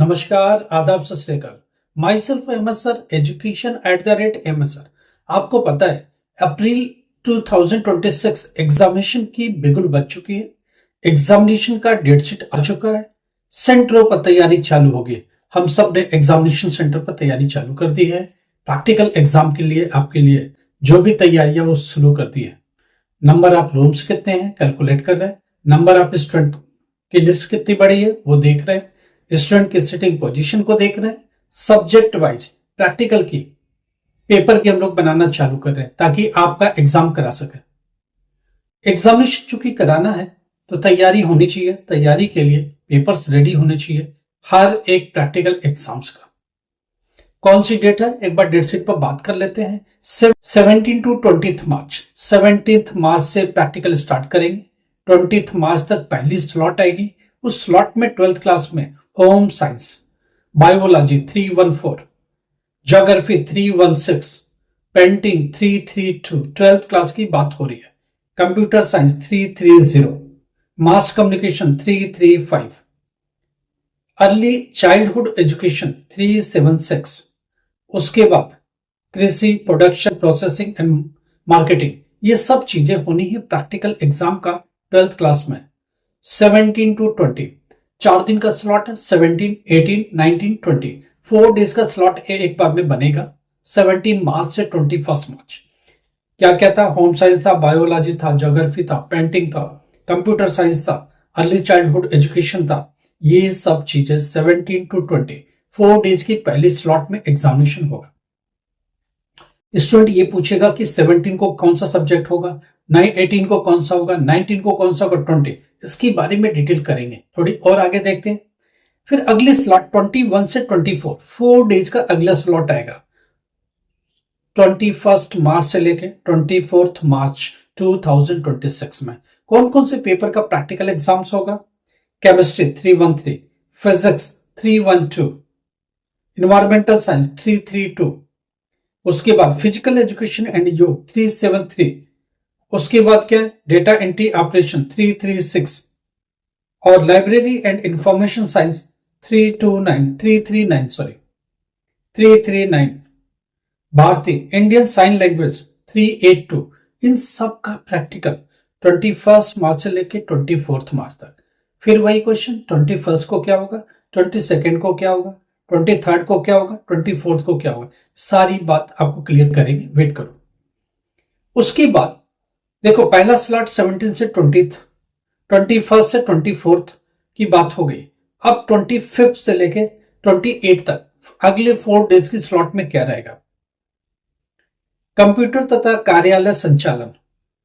नमस्कार, आदाब, सत श्री अकाल। My self MS sir, education @MS sir. आपको पता है अप्रैल 2026 एग्जामिनेशन की बिगुल बज चुकी है। एग्जामिनेशन का डेट शीट आ चुका है। सेंटरों पर तैयारी चालू होगी। हम सब ने एग्जामिनेशन सेंटर पर तैयारी चालू कर दी है। प्रैक्टिकल एग्जाम के लिए आपके लिए जो भी तैयारियां वो शुरू कर दी है। नंबर आप रूम्स कितने हैं कैलकुलेट कर रहे हैं। नंबर आप स्टूडेंट की लिस्ट कितनी बड़ी है वो देख रहे हैं। स्टूडेंट की सिटिंग पोजीशन को देख रहे हैं। सब्जेक्ट वाइज प्रैक्टिकल की पेपर की हम लोग बनाना चालू कर रहे हैं ताकि आपका एग्जाम करा सके। एग्जामिनेशन चूंकि कराना है तो तैयारी होनी चाहिए। तैयारी के लिए पेपर्स रेडी होने चाहिए हर एक प्रैक्टिकल एग्जाम्स का। कौन सी डेट है एक बार डेट शीट पर बात कर लेते हैं। 17 टू 20 मार्च। 17 मार्च से प्रैक्टिकल स्टार्ट करेंगे। 20 मार्च तक पहली स्लॉट आएगी। उस स्लॉट में 12th क्लास में home science, biology 314, geography 316, painting 332 12th class की बात हो रही है। Computer science 330, mass communication 335, early childhood education 376, उसके बाद कृषि, प्रोडक्शन, प्रोसेसिंग एंड मार्केटिंग, ये सब चीजें होनी है प्रैक्टिकल एग्जाम का 12th क्लास में। 17 टू 20 4 दिन का स्लॉट है। 17, 18, 19, 20 4 डेज का स्लॉट एक बार में बनेगा। 17 मार्च से 21 मार्च। क्या क्या था? होम साइंस था, बायोलॉजी था, ज्योग्राफी था, पेंटिंग था, कंप्यूटर साइंस था, अर्ली चाइल्डहुड एजुकेशन था। ये सब चीजें 17 टू 20 4 डेज की पहली स्लॉट में एग्जामिनेशन होगा। स्टूडेंट ये पूछेगा कि 17 को कौन सा सब्जेक्ट होगा, 18 को कौन सा होगा, 19 को कौन सा होगा, 20, इसकी बारे में डिटेल करेंगे। थोड़ी और आगे देखते हैं। फिर अगली स्लॉट 21 से 24 4 डेज का अगला स्लॉट आएगा। 21 मार्च से लेके 24 मार्च 2026 में कौन कौन से पेपर का प्रैक्टिकल एग्जाम्स होगा। केमिस्ट्री 313, फिजिक्स 312, इन्वायरमेंटल साइंस 332, उसके बाद फिजिकल एजुकेशन एंड योग 373, उसके बाद क्या है डेटा एंट्री ऑपरेशन 336 और लाइब्रेरी एंड इंफॉर्मेशन साइंस 339 भारतीय इंडियन साइन लैंग्वेज 382। इन सब का प्रैक्टिकल 21 मार्च से लेकर 24 मार्च तक। फिर वही क्वेश्चन 21 को क्या होगा, 22 को क्या होगा, 23 को क्या होगा, 24 को क्या होगा, सारी बात आपको क्लियर करेंगे, वेट करो। उसके बाद देखो पहला स्लॉट 17 से 20, 21 से 24 की बात हो गई। अब 25 से लेके 28 तक अगले 4 डेज की स्लॉट में क्या रहेगा। कंप्यूटर तथा कार्यालय संचालन,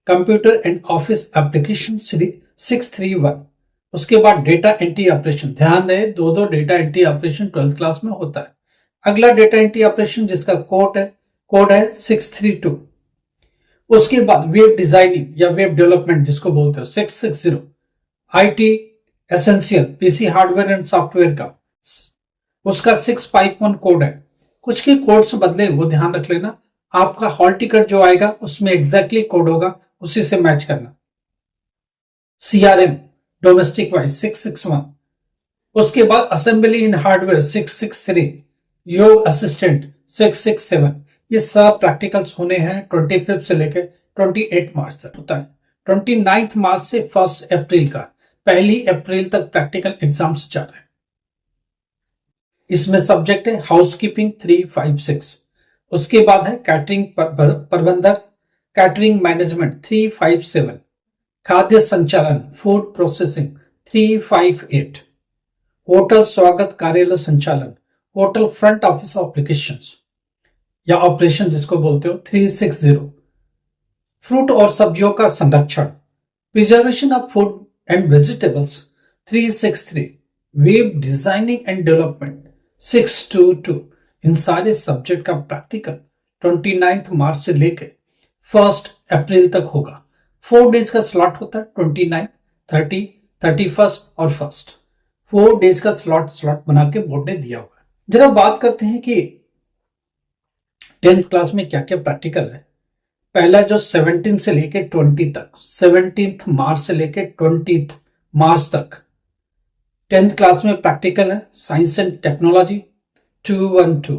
कंप्यूटर एंड ऑफिस एप्लीकेशन 631, उसके बाद डेटा एंट्री ऑपरेशन। ध्यान रहे दो data entry operation 12th class में होता है। अगला डेटा एंट्री ऑपरेशन जिसका कोड है 632। उसके बाद वेब डिजाइनिंग या वेब डेवलपमेंट जिसको बोलते हो 660, IT essential PC hardware and software का उसका 651 कोड है। कुछ के कोड्स बदले वो ध्यान रख लेना। आपका हॉल टिकट जो आएगा उसमें एग्जैक्टली कोड होगा, उसी से मैच करना। सीआरएम डोमेस्टिक वाइज 661, उसके बाद असेंबली इन हार्डवेयर 663, योग असिस्टेंट 667। ये सब प्रैक्टिकल्स होने हैं 25 से लेकर 28 मार्च तक होता है। 29 मार्च से 1 अप्रैल का 1 अप्रैल तक प्रैक्टिकल एग्जाम्स चल रहे हैं। इसमें सब्जेक्ट है हाउसकीपिंग 356, उसके बाद है कैटरिंग प्रबंधक, कैटरिंग मैनेजमेंट 357, खाद्य संचालन फूड प्रोसेसिंग 358, होटल स्वागत कार्यालय संचालन, होटल फ्रंट ऑफिस एप्लीकेशंस या ऑपरेशन जिसको बोलते हो 360, फ्रूट और सब्जियों का संरक्षण, preservation of food and vegetables 363, web designing and development 622। इन सारे सब्जेक्ट का प्रैक्टिकल 29 मार्च से लेकर 1 अप्रैल तक होगा। 4 डेज का स्लॉट होता है। 29, 30, 31 और 1 4 डेज का स्लॉट बना के बोर्ड ने दिया हुआ है। जरा बात करते हैं कि 10th क्लास में क्या क्या प्रैक्टिकल है। पहला जो 17 से लेके 20 तक, 17 मार्च से लेके 20 मार्च तक 10th क्लास में प्रैक्टिकल है science and technology 212,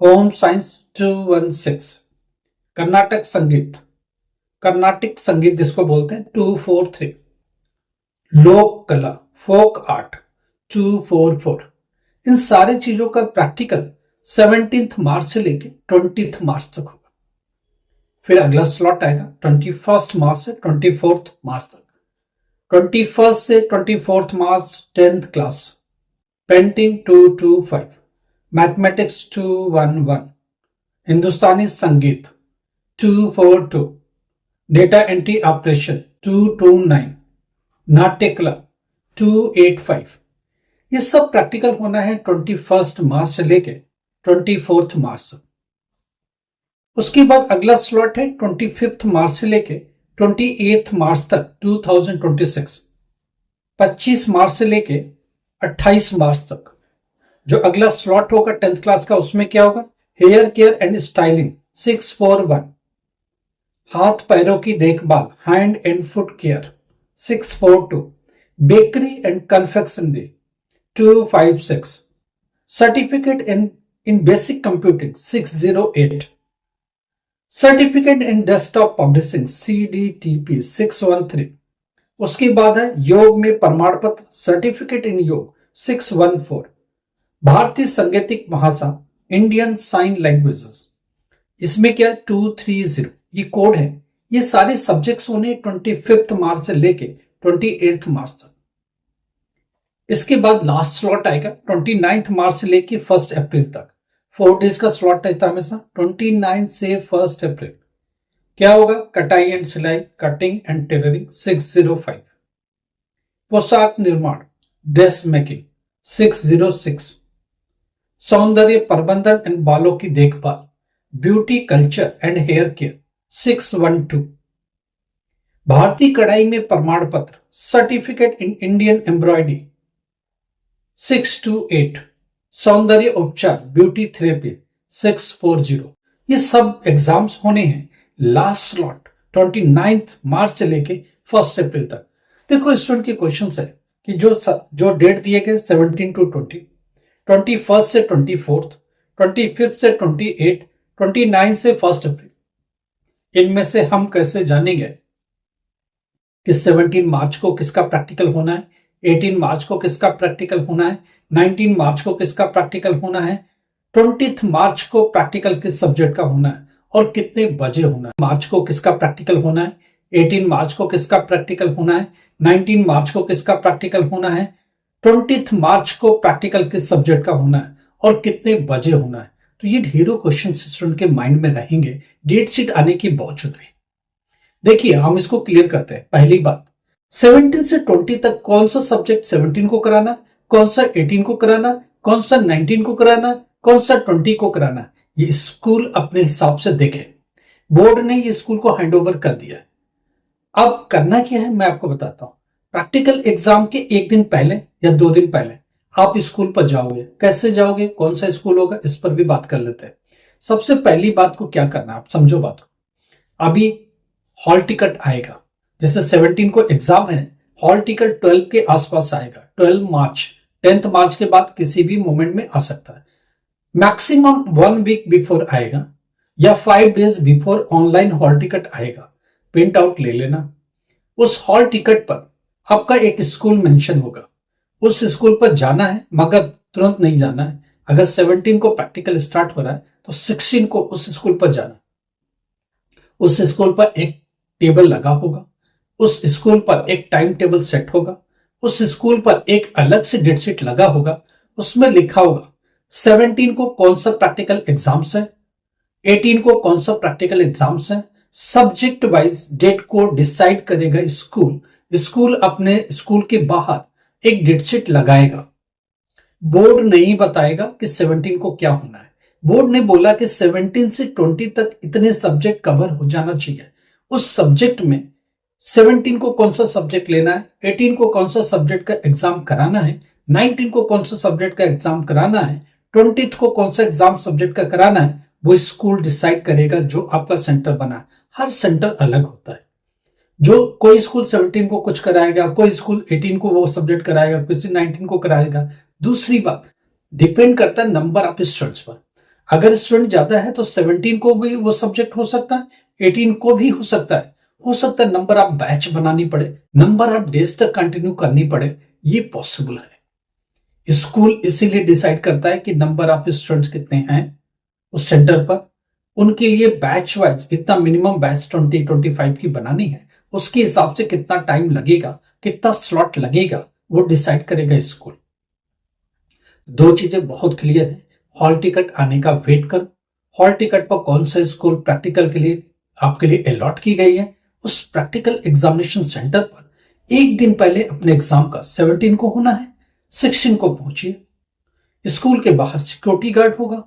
home science 216, Karnataka संगीत जिसको बोलते हैं 243, लोक कला फोक आर्ट 244। इन सारी चीजों का प्रैक्टिकल 17 मार्च से लेके 20 मार्च तक होगा। फिर अगला स्लॉट आएगा 21 मार्च से 24 मार्च तक। 21 से 24 मार्च 10th क्लास, पेंटिंग 225, मैथमेटिक्स 211, हिंदुस्तानी संगीत 242, डेटा एंट्री ऑपरेशन 229, नाट्य कला 285। ये सब प्रैक्टिकल होना है 21 मार्च से लेके 24 मार्च तक। उसके बाद अगला स्लॉट है 25 मार्च से लेके 28 मार्च तक 2026। 25 मार्च से लेके 28 मार्च तक जो अगला स्लॉट होगा 10th क्लास का, उसमें क्या होगा? हेयर केयर एंड स्टाइलिंग 641, हाथ पैरों की देखभाल hand and foot care 642, bakery and confectionery 256, certificate in basic computing 608, certificate in desktop publishing CDTP 613। उसके बाद है योग में प्रमाण पत्र सर्टिफिकेट इन योग 614, भारतीय सांकेतिक भाषा इंडियन साइन लैंग्वेजेस, इसमें क्या 230 ये कोड है। ये सारे सब्जेक्ट्स होने 25 मार्च से लेके 28 मार्च तक। इसके बाद लास्ट स्लॉट आएगा 29 मार्च से लेके 1 अप्रैल तक। 4 डेज का स्लॉट रहता है हमेशा 29 से 1 अप्रैल। क्या होगा? कटाई एंड सिलाई कटिंग एंड टेलरिंग 605, पोशाक निर्माण ड्रेस मेकिंग 606, सौंदर्य प्रबंधन एंड बालों की देखभाल beauty culture and hair care 612, भारतीय कढ़ाई में प्रमाण पत्र सर्टिफिकेट इन इंडियन एम्ब्रॉयडरी 628, सौंदर्य उपचार ब्यूटी थेरेपी 640। ये सब एग्जाम्स होने हैं। लास्ट स्लॉट 29 मार्च से लेके 1 अप्रैल तक। देखो स्टूडेंट के क्वेश्चंस है कि जो डेट दिए गए 17 to 20, 21 से 24, 25 से 28, 29 से 1 अप्रैल, इनमें से हम कैसे जानेंगे कि 17 मार्च को किसका प्रैक्टिकल होना है, 18 मार्च को किसका प्रैक्टिकल होना है, 19 मार्च को किसका प्रैक्टिकल होना है, 20 मार्च को प्रैक्टिकल किस सब्जेक्ट का होना है और कितने बजे होना है। मार्च को किसका प्रैक्टिकल होना है, 18 मार्च को किसका प्रैक्टिकल होना है, 19 मार्च को किसका प्रैक्टिकल होना है, 20 मार्च को प्रैक्टिकल किस सब्जेक्ट का होना है और कितने बजे होना है। तो ये ढेरों क्वेश्चन स्टूडेंट के माइंड में रहेंगे डेट शीट आने की बहुत जरूरी। देखिए हम इसको क्लियर करते हैं। पहली बात, 17 से 20 तक कौन सा सब्जेक्ट 17 को कराना, कौन सा 18 को कराना, कौन सा 19 को कराना, कौन सा 20 को कराना, ये स्कूल अपने हिसाब से देखे। बोर्ड ने ये स्कूल को हैंडओवर कर दिया है। अब करना क्या है मैं आपको बताता हूं। प्रैक्टिकल एग्जाम के एक दिन पहले या 2 दिन पहले आप स्कूल पर जाओगे। कैसे जाओगे, कौन सा स्कूल होगा, इस पर भी बात कर लेते हैं। सबसे पहली बात को क्या करना है, आप समझो बात को। अभी हॉल टिकट आएगा, जैसे 17 को एग्जाम है, हॉल टिकट 12 के आसपास आएगा, 12 मार्च। 10th मार्च के बाद किसी भी मोमेंट में आ सकता है। मैक्सिमम 1 वीक बिफोर आएगा या 5 days before online hall ticket आएगा। प्रिंट आउट ले लेना। उस हॉल टिकट पर आपका एक स्कूल मेंशन होगा, उस स्कूल पर जाना है, मगर तुरंत नहीं जाना है। अगर 17 को प्रैक्टिकल स्टार्ट हो रहा है तो 16 को उस स्कूल पर जाना। उस स्कूल पर एक टेबल लगा होगा, उस स्कूल पर एक टाइम टेबल सेट होगा, उस स्कूल पर एक अलग से डेट शीट लगा होगा, उसमें लिखा होगा 17 को कौन सा प्रैक्टिकल एग्जाम्स है, 18 को कौन सा प्रैक्टिकल एग्जाम्स है। सब्जेक्ट वाइज डेट को डिसाइड करेगा स्कूल। स्कूल अपने स्कूल के बाहर एक डेट शीट लगाएगा। बोर्ड नहीं बताएगा कि 17 को क्या होना है। बोर्ड ने बोला कि 17 से 20 तक इतने सब्जेक्ट कवर हो जाना चाहिए। उस सब्जेक्ट में 17 को कौन सा सब्जेक्ट लेना है, 18 को कौन सा सब्जेक्ट का एग्जाम कराना है, 19 को कौन सा सब्जेक्ट का एग्जाम कराना है, 20 को कौन सा एग्जाम सब्जेक्ट का कराना है, वो स्कूल डिसाइड करेगा जो आपका सेंटर बना है। हर सेंटर अलग होता है। जो कोई स्कूल 17 को कुछ कराएगा, कोई स्कूल 18 को वो सब्जेक्ट कराएगा, किसी 19 को कराएगा। दूसरी बात, डिपेंड करता है नंबर ऑफ स्टूडेंट्स पर। अगर स्टूडेंट ज्यादा है तो 17 को भी वो सब्जेक्ट हो सकता है, 18 को भी हो सकता है। हो सकता है नंबर ऑफ बैच बनानी पड़े, नंबर ऑफ डेज तक कंटिन्यू करनी पड़े, ये पॉसिबल है। स्कूल इसीलिए डिसाइड करता है कि नंबर ऑफ स्टूडेंट्स कितने हैं उस सेंटर पर, उनके लिए बैच वाइज इतना मिनिमम बैच 20-25 की बनानी है, उसके हिसाब से कितना टाइम लगेगा, कितना स्लॉट लगेगा, वो डिसाइड करेगा स्कूल। दो चीजें बहुत क्लियर है, हॉल टिकट आने का वेट करो। हॉल टिकट पर कौन सा स्कूल प्रैक्टिकल के लिए आपके लिए अलॉट की गई है, उस प्रैक्टिकल एग्जामिनेशन सेंटर पर एक दिन पहले अपने एग्जाम का 17 को होना है, 16 को पहुंचिए। स्कूल के बाहर सिक्योरिटी गार्ड होगा,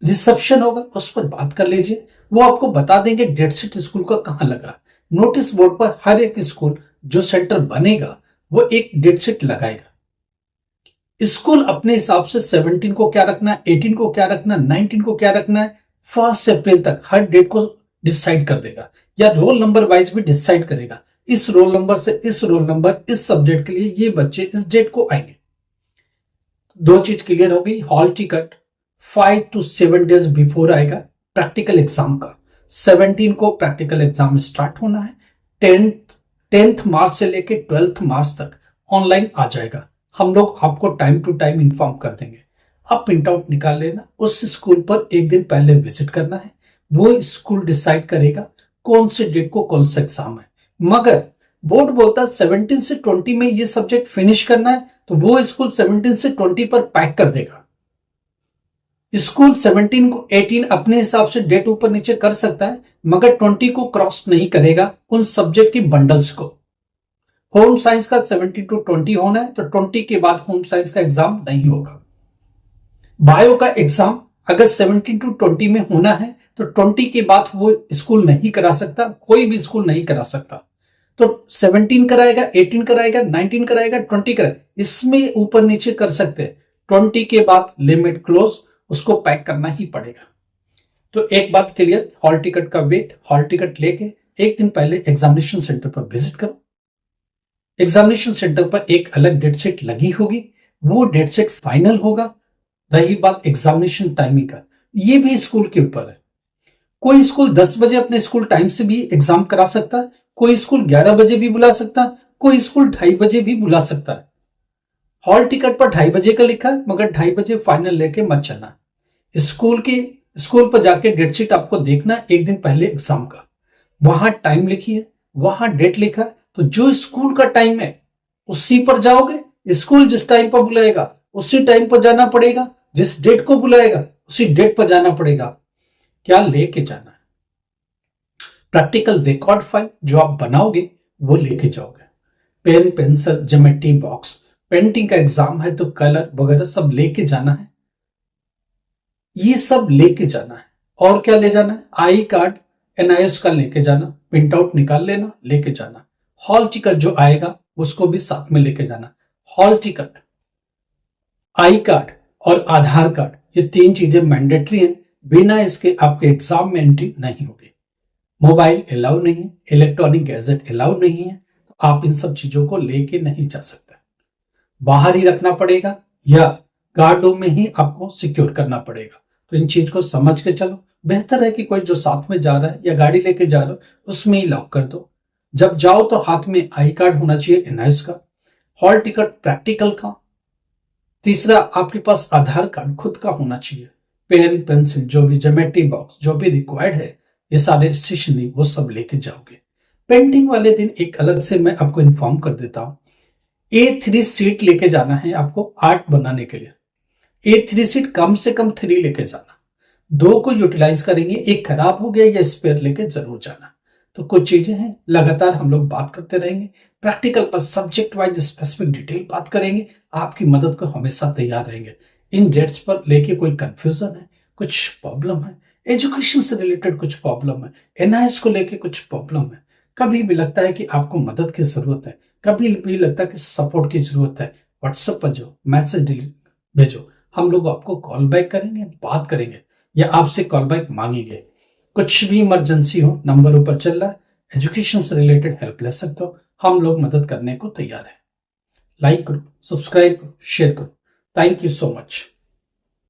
रिसेप्शन होगा, उस पर बात कर लीजिए। वो आपको बता देंगे डेट शीट स्कूल का कहां लगा। नोटिस बोर्ड पर हर एक स्कूल जो सेंटर बनेगा वो एक डेट शीट लगाएगा। स्कूल अपने हिसाब से 17 को क्या रखना है, 18 को क्या रखना है, 19 को क्या रखना है, 1 अप्रैल तक हर डेट को डिसाइड कर देगा, या रोल नंबर वाइज भी डिसाइड करेगा। इस रोल नंबर से इस रोल नंबर इस सब्जेक्ट के लिए ये बच्चे इस डेट को आएंगे। दो चीज क्लियर हो गई, hall ticket 5 to 7 days before आएगा प्रैक्टिकल एग्जाम का। 17 को प्रैक्टिकल एग्जाम स्टार्ट होना है, 10th मार्च से लेके 12th मार्च तक ऑनलाइन आ जाएगा। हम लोग आपको टाइम टू टाइम इन्फॉर्म कर देंगे। आप प्रिंट आउट निकाल लेना, उस स्कूल पर एक दिन पहले विजिट करना है। वो स्कूल डिसाइड करेगा कौन से डेट को कौन सा एग्जाम है। मगर बोर्ड बोलता है 17 से 20 में ये सब्जेक्ट फिनिश करना है, तो वो स्कूल 17 से 20 पर पैक कर देगा। स्कूल 17 को 18 अपने हिसाब से डेट ऊपर नीचे कर सकता है, मगर 20 को क्रॉस नहीं करेगा उन सब्जेक्ट की बंडल्स को। होम साइंस का 17 to 20 होना है, तो 20 के बाद होम साइंस का एग्जाम नहीं होगा। बायो का एग्जाम अगर 17 to 20 में होना है तो 20 के बाद वो स्कूल नहीं करा सकता, कोई भी स्कूल नहीं करा सकता। तो 17 कराएगा, 18 कराएगा, 19 कराएगा, 20 कराएगा, इसमें ऊपर नीचे कर सकते हैं। 20 के बाद लिमिट क्लोज, उसको पैक करना ही पड़ेगा। तो एक बात क्लियर, हॉल टिकट का वेट, हॉल टिकट लेके एक दिन पहले एग्जामिनेशन सेंटर पर विजिट करो। एग्जामिनेशन सेंटर पर एक अलग डेट शीट लगी होगी, वो डेट शीट फाइनल होगा। रही बात एग्जामिनेशन टाइमिंग का, ये भी स्कूल के ऊपर है। कोई स्कूल 10 बजे अपने स्कूल टाइम से भी एग्जाम करा सकता है, कोई स्कूल 11 बजे भी बुला सकता है, कोई स्कूल 2:30 बजे भी बुला सकता है। हॉल टिकट पर 2:30 बजे का लिखा है, मगर 2:30 बजे फाइनल लेके मत चलना। स्कूल पर जाके डेट शीट आपको देखना एक दिन पहले एग्जाम का, वहां टाइम लिखी है, वहां डेट लिखा है, तो जो स्कूल का टाइम है उसी पर जाओगे। स्कूल जिस टाइम पर बुलाएगा उसी टाइम पर जाना पड़ेगा, जिस डेट को बुलाएगा उसी डेट पर जाना पड़ेगा। क्या लेके जाना है? प्रैक्टिकल रिकॉर्ड फाइल जो आप बनाओगे वो लेके जाओगे। Pen, pencil, geometry box, painting का एग्जाम है तो कलर वगैरह सब लेके जाना है, ये सब लेके जाना है। और क्या ले जाना है? आई कार्ड, NIS का लेके जाना, प्रिंट आउट निकाल लेना, लेके जाना। हॉल टिकट जो आएगा उसको भी साथ में लेके जाना। हॉल टिकट, आई कार्ड और आधार कार्ड, ये 3 चीजें मैंडेटरी हैं, बिना इसके आपके एग्जाम में एंट्री नहीं होगी। मोबाइल अलाउ नहीं है, इलेक्ट्रॉनिक गैजेट अलाउ नहीं है, तो आप इन सब चीजों को लेके नहीं जा सकते। बाहर ही रखना पड़ेगा या गार्ड रूम में ही आपको सिक्योर करना पड़ेगा। तो इन चीज को समझ के चलो। बेहतर है कि कोई जो साथ में जा रहा है या गाड़ी लेके जा रहा हो उसमें ही लॉक कर दो। जब जाओ तो हाथ में आई कार्ड होना चाहिए NIS का, हॉल टिकट प्रैक्टिकल का। तीसरा, आपके पास आधार कार्ड खुद का होना चाहिए। पेन, पेंसिल, जो भी ज्योमेट्री बॉक्स जो भी रिक्वायर्ड है, ये सारे स्टेशनरी वो सब लेके जाओगे। पेंटिंग वाले दिन एक अलग से मैं आपको इन्फॉर्म कर देता हूं, A3 सीट लेके जाना है आपको आर्ट बनाने के लिए। A3 सीट कम से कम 3 लेके जाना, 2 को यूटिलाइज करेंगे, एक खराब हो गया या स्पेयर लेके जरूर जाना। तो कुछ चीजें हैं, लगातार हम लोग बात करते रहेंगे। प्रैक्टिकल पर सब्जेक्ट वाइज स्पेसिफिक डिटेल बात करेंगे, आपकी मदद को हमेशा तैयार रहेंगे। इन डेट्स पर लेके कोई कंफ्यूजन है, कुछ प्रॉब्लम है, एजुकेशन से रिलेटेड कुछ प्रॉब्लम है, NIS को लेके कुछ प्रॉब्लम है, कभी भी लगता है कि आपको मदद की जरूरत है, कभी भी लगता है कि सपोर्ट की जरूरत है, व्हाट्सएप पर जो मैसेज भेजो, हम लोग आपको कॉल बैक करेंगे, बात करेंगे या आपसे कॉल बैक मांगेंगे। कुछ भी इमरजेंसी हो, नंबर ऊपर चल रहा है, एजुकेशन से रिलेटेड हेल्प ले सकते हो, हम लोग मदद करने को तैयार हैं। लाइक करो, सब्सक्राइब करो, शेयर करो। Thank you so much.